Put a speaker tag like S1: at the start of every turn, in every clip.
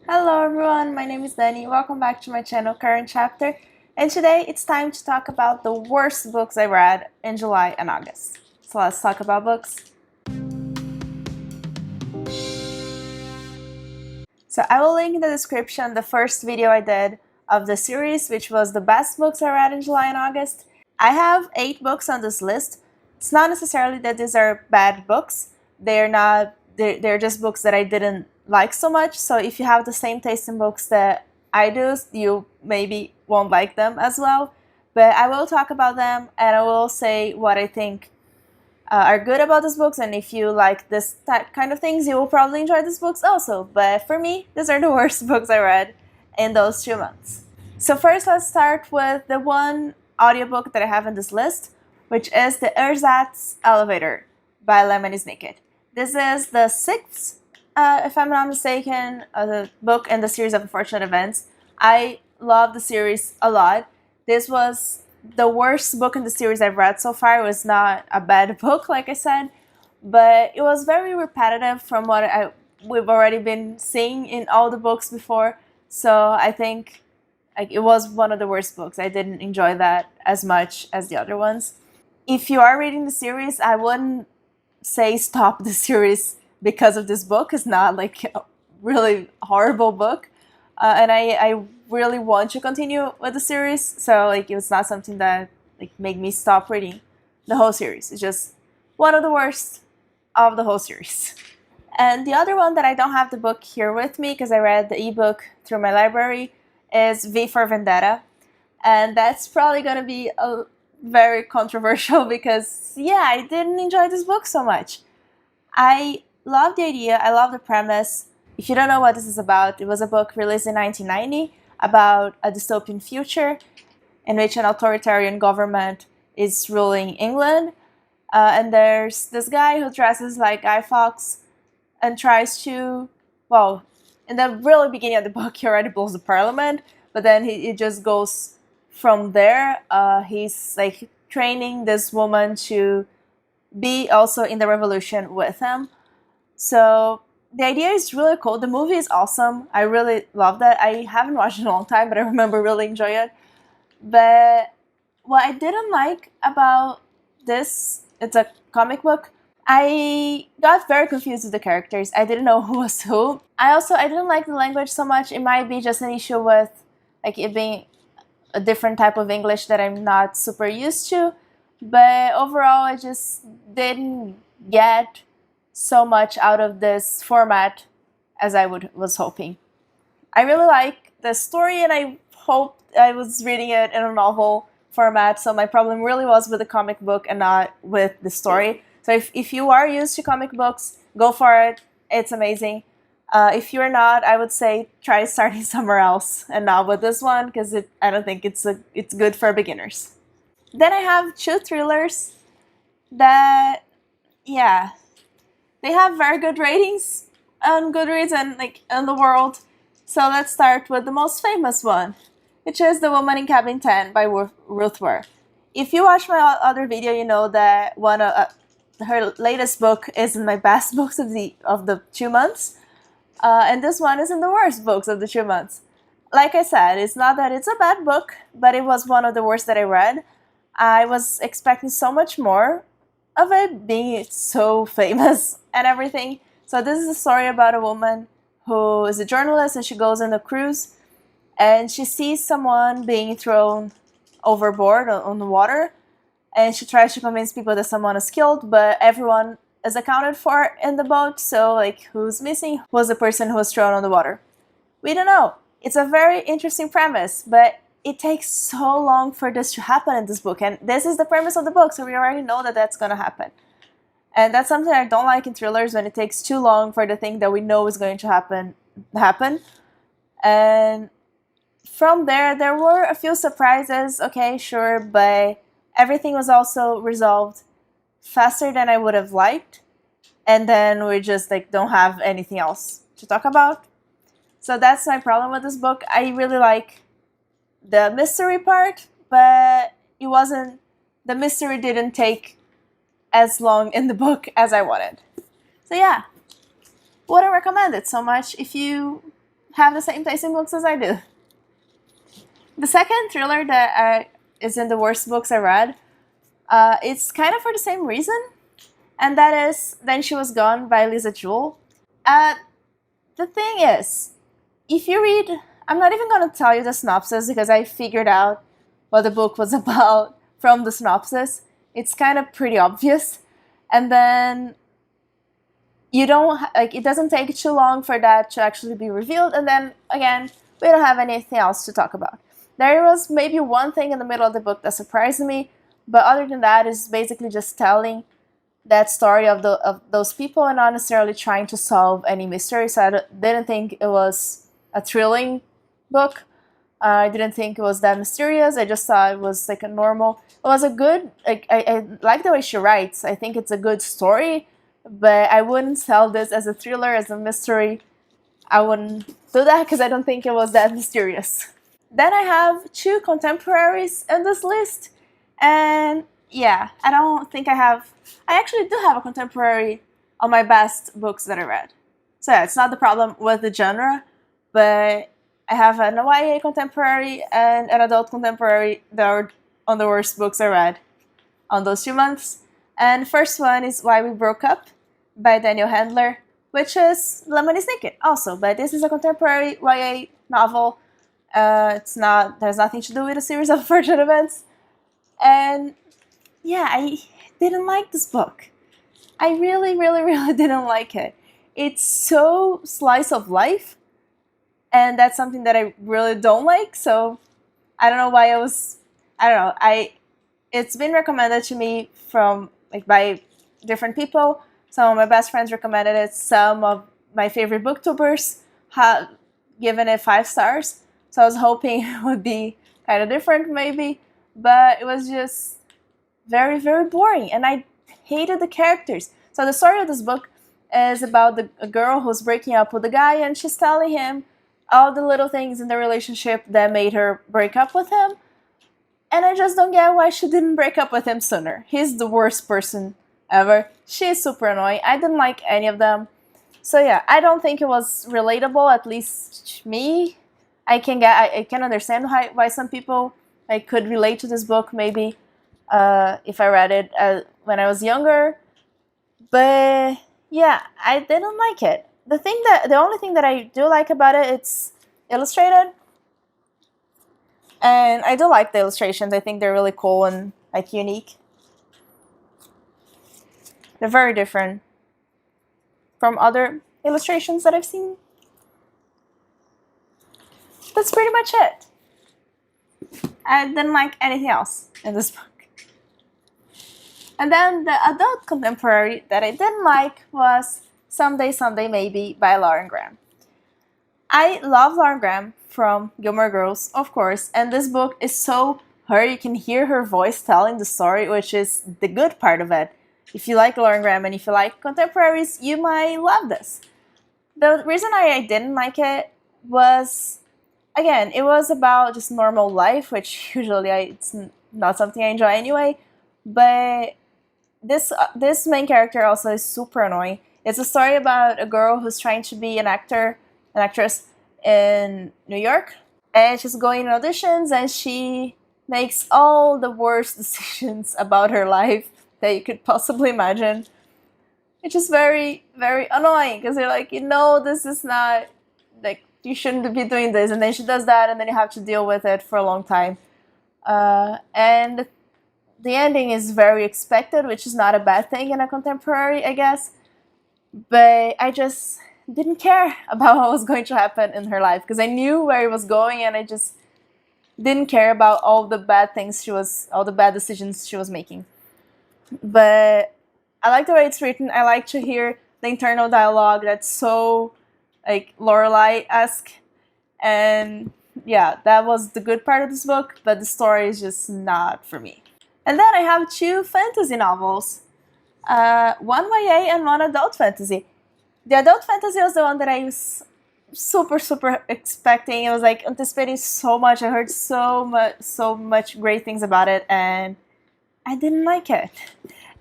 S1: Hello everyone, my name is Dani. Welcome back to my channel, Current Chapter. And today it's time to talk about the worst books I read in July and August. So let's talk about books. So I will link in the description the first video I did of the series, which was the best books I read in July and August. I have 8 books on this list. It's not necessarily that these are bad books. They're just books that I didn't like so much. So if you have the same taste in books that I do, you maybe won't like them as well. But I will talk about them and I will say what I think are good about these books, and if you like that kind of things, you will probably enjoy these books also. But for me, these are the worst books I read in those 2 months. So first, let's start with the one audiobook that I have in this list, which is The Ersatz Elevator by Lemon is Naked. This is the 6th, if I'm not mistaken, the book in the series of Unfortunate Events. I love the series a lot. This was the worst book in the series I've read so far. It was not a bad book, like I said, but it was very repetitive from what we've already been seeing in all the books before. So I think it was one of the worst books. I didn't enjoy that as much as the other ones. If you are reading the series, I wouldn't say stop the series because of this book. It's not like a really horrible book, and I really want to continue with the series, so it's not something that made me stop reading the whole series. It's just one of the worst of the whole series. And the other one that I don't have the book here with me because I read the ebook through my library is V for Vendetta, and that's probably gonna be a very controversial because I didn't enjoy this book so much. I love the idea, I love the premise. If you don't know what this is about, it was a book released in 1990 about a dystopian future in which an authoritarian government is ruling England. And there's this guy who dresses like Guy Fawkes and tries to, well, in the really beginning of the book, he already blows the parliament, but then it just goes from there. He's training this woman to be also in the revolution with him. So the idea is really cool. The movie is awesome. I really love that. I haven't watched it in a long time, but I remember really enjoying it. But what I didn't like about this, it's a comic book, I got very confused with the characters. I didn't know who was who. I didn't like the language so much. It might be just an issue with it being a different type of English that I'm not super used to. But overall, I just didn't get so much out of this format as I was hoping. I really like the story, and I hoped I was reading it in a novel format, so my problem really was with the comic book and not with the story. So if you are used to comic books, go for it. It's amazing. If you're not, I would say try starting somewhere else and not with this one, because I don't think it's good for beginners. Then I have 2 thrillers that, they have very good ratings on Goodreads and in the world. So let's start with the most famous one, which is The Woman in Cabin 10 by Ruth Ware. If you watch my other video, you know that one of her latest book is in my best books of the 2 months, and this one is in the worst books of the 2 months. Like I said, it's not that it's a bad book, but it was one of the worst that I read. I was expecting so much more of it, being so famous and everything. So this is a story about a woman who is a journalist, and she goes on a cruise and she sees someone being thrown overboard on the water, and she tries to convince people that someone is killed, but everyone is accounted for in the boat. So who's missing? Who's the person who was thrown on the water? We don't know. It's a very interesting premise, but it takes so long for this to happen in this book, and this is the premise of the book, so we already know that that's going to happen. And that's something I don't like in thrillers, when it takes too long for the thing that we know is going to happen. And from there were a few surprises, okay, sure, but everything was also resolved faster than I would have liked, and then we just don't have anything else to talk about. So that's my problem with this book. I really like the mystery part, but the mystery didn't take as long in the book as I wanted. So wouldn't recommend it so much. If you have the same taste in books as I do. The second thriller that is in the worst books I read, it's kind of for the same reason, and that is Then She Was Gone by Lisa Jewell. The thing is, if you read, I'm not even going to tell you the synopsis because I figured out what the book was about from the synopsis. It's kind of pretty obvious. And then it doesn't take too long for that to actually be revealed. And then again, we don't have anything else to talk about. There was maybe one thing in the middle of the book that surprised me, but other than that, it's basically just telling that story of those people and not necessarily trying to solve any mystery. So I didn't think it was a thrilling book. I didn't think it was that mysterious. I just thought it was like a normal. It was a good. I like the way she writes. I think it's a good story, but I wouldn't sell this as a thriller, as a mystery. I wouldn't do that because I don't think it was that mysterious. Then I have two contemporaries in this list, and yeah, I don't think I have. I actually do have a contemporary on my best books that I read. So yeah, it's not the problem with the genre, but I have an YA contemporary and an adult contemporary that are on the worst books I read on those 2 months. And the first one is Why We Broke Up by Daniel Handler, which is Lemon is Naked also, but this is a contemporary YA novel. There's nothing to do with a series of unfortunate events. And yeah, I didn't like this book. I really, really, really didn't like it. It's so slice of life, and that's something that I really don't like. So I don't know why I don't know. It's been recommended to me by different people. Some of my best friends recommended it. Some of my favorite booktubers have given it 5 stars. So I was hoping it would be kind of different maybe, but it was just very, very boring, and I hated the characters. So the story of this book is about a girl who's breaking up with a guy, and she's telling him all the little things in the relationship that made her break up with him. And I just don't get why she didn't break up with him sooner. He's the worst person ever. She's super annoying. I didn't like any of them. So yeah, I don't think it was relatable, at least to me. I can understand why some people could relate to this book maybe if I read it when I was younger. But yeah, I didn't like it. The only thing that I do like about it, it's illustrated. And I do like the illustrations. I think they're really cool and unique. They're very different from other illustrations that I've seen. That's pretty much it. I didn't like anything else in this book. And then the adult contemporary that I didn't like was Someday, Someday Maybe by Lauren Graham. I love Lauren Graham from Gilmore Girls, of course, and this book is so her. You can hear her voice telling the story, which is the good part of it. If you like Lauren Graham and if you like contemporaries, you might love this. The reason I didn't like it was, again, it was about just normal life, which usually it's not something I enjoy anyway, but this main character also is super annoying. It's a story about a girl who's trying to be an actress in New York, and she's going in auditions, and she makes all the worst decisions about her life that you could possibly imagine. It's just very, very annoying, because you're like, this is not, you shouldn't be doing this, and then she does that, and then you have to deal with it for a long time. And the ending is very expected, which is not a bad thing in a contemporary, I guess. But I just didn't care about what was going to happen in her life, because I knew where it was going, and I just didn't care about all the bad decisions she was making. But I like the way it's written. I like to hear the internal dialogue that's so Lorelai-esque. And yeah, that was the good part of this book, but the story is just not for me. And then I have 2 fantasy novels. One YA and one adult fantasy. The adult fantasy was the one that I was super, super expecting. I was anticipating so much. I heard so much great things about it, and I didn't like it.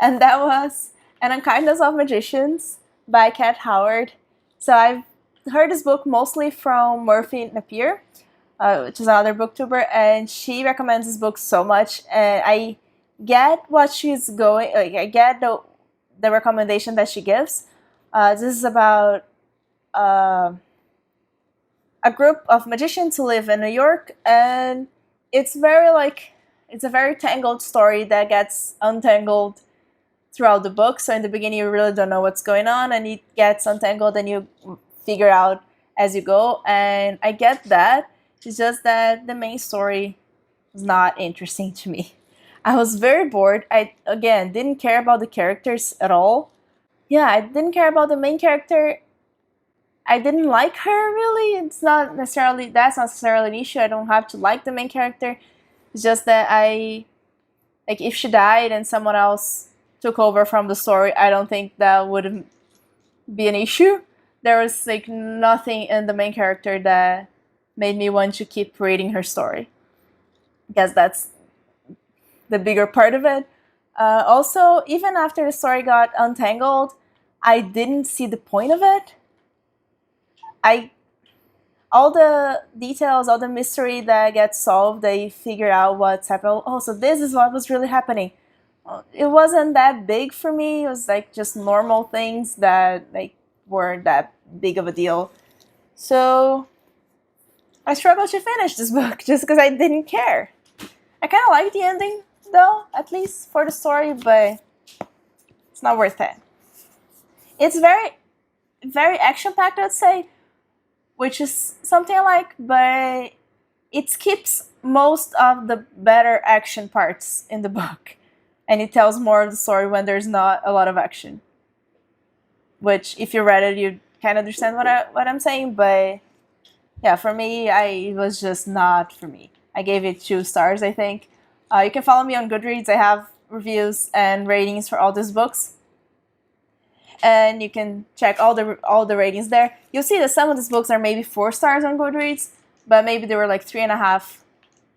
S1: And that was Unkindness of Magicians by Kat Howard. So I've heard this book mostly from Murphy Napier, which is another booktuber, and she recommends this book so much, and I get what she's going, like, I get the recommendation that she gives. This is about a group of magicians who live in New York, and it's a very tangled story that gets untangled throughout the book. So in the beginning, you really don't know what's going on, and it gets untangled, and you figure out as you go. And I get that. It's just that the main story was not interesting to me. I was very bored. I, again, didn't care about the characters at all. Yeah, I didn't care about the main character. I didn't like her, really. That's not necessarily an issue. I don't have to like the main character. It's just that like, if she died and someone else took over from the story, I don't think that would be an issue. There was like nothing in the main character that made me want to keep reading her story. I guess that's the bigger part of it. Also, even after the story got untangled, I didn't see the point of it. All the details, all the mystery that gets solved, they figure out what's happening. Oh, so this is what was really happening. It wasn't that big for me. It was like just normal things that like weren't that big of a deal. So I struggled to finish this book just because I didn't care. I kind of like the ending though, at least for the story, but it's not worth it. It's very, very action-packed, I'd say, which is something I like, but it skips most of the better action parts in the book, and it tells more of the story when there's not a lot of action. Which, if you read it, you kind of understand what I'm saying, but yeah, for me, it was just not for me. I gave it 2 stars, I think. You can follow me on Goodreads. I have reviews and ratings for all these books, and you can check all the ratings there. You'll see that some of these books are maybe 4 stars on Goodreads, but maybe they were like 3.5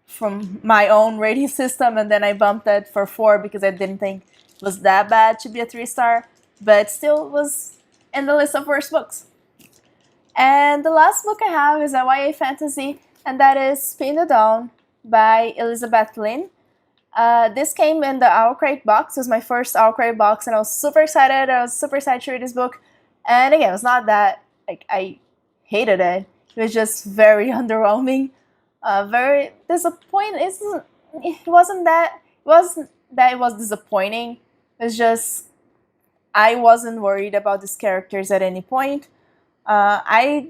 S1: from my own rating system, and then I bumped it for 4 because I didn't think it was that bad to be a 3-star, but still was in the list of worst books. And the last book I have is a YA fantasy, and that is Spin the Dawn by Elizabeth Lynn. This came in the Owl Crate box. It was my first Owl Crate box, and I was super excited. I was super excited to read this book. And again, it was not that, like, I hated it. It was just very underwhelming. Very disappointing. It wasn't that it was disappointing. It was just, I wasn't worried about these characters at any point. I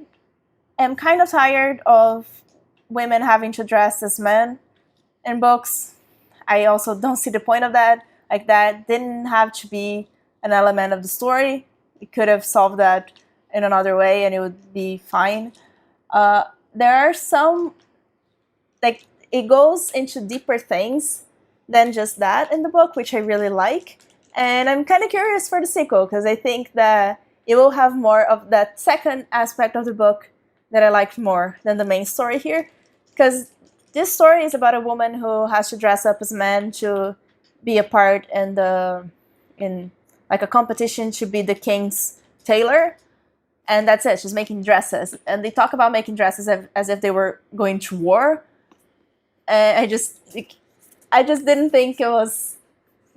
S1: am kind of tired of women having to dress as men in books. I also don't see the point of that. Like, that didn't have to be an element of the story. It could have solved that in another way and it would be fine. There are some, like, it goes into deeper things than just that in the book, which I really like. And I'm kind of curious for the sequel because I think that it will have more of that second aspect of the book that I liked more than the main story here. Because this story is about a woman who has to dress up as a man to be a part in like a competition to be the king's tailor, and that's it. She's making dresses, and they talk about making dresses as if they were going to war. And I just didn't think it was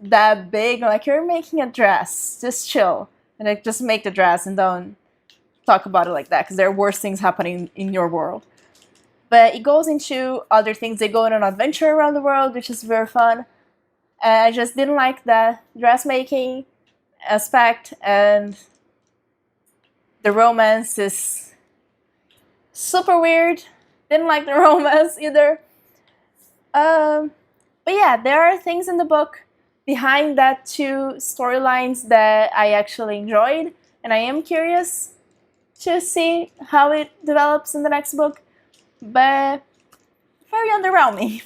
S1: that big. Like, you're making a dress, just chill, and like, just make the dress and don't talk about it like that because there are worse things happening in your world. But it goes into other things. They go on an adventure around the world, which is very fun. And I just didn't like the dressmaking aspect, and the romance is super weird. Didn't like the romance either. But yeah, there are things in the book behind that 2 storylines that I actually enjoyed, and I am curious to see how it develops in the next book. But very underwhelming.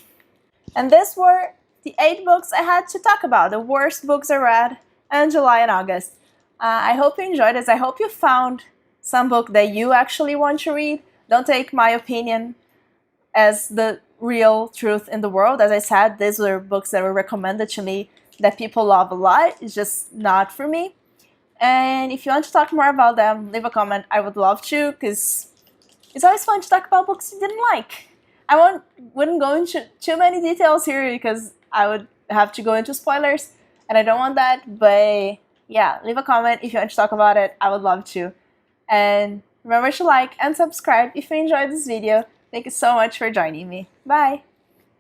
S1: And these were the 8 books I had to talk about, the worst books I read in July and August. I hope you enjoyed this. I hope you found some book that you actually want to read. Don't take my opinion as the real truth in the world. As I said, these were books that were recommended to me that people love a lot. It's just not for me. And if you want to talk more about them, leave a comment. I would love to, because it's always fun to talk about books you didn't like. I wouldn't go into too many details here because I would have to go into spoilers, and I don't want that. But yeah, leave a comment if you want to talk about it. I would love to. And remember to like and subscribe if you enjoyed this video. Thank you so much for joining me. Bye!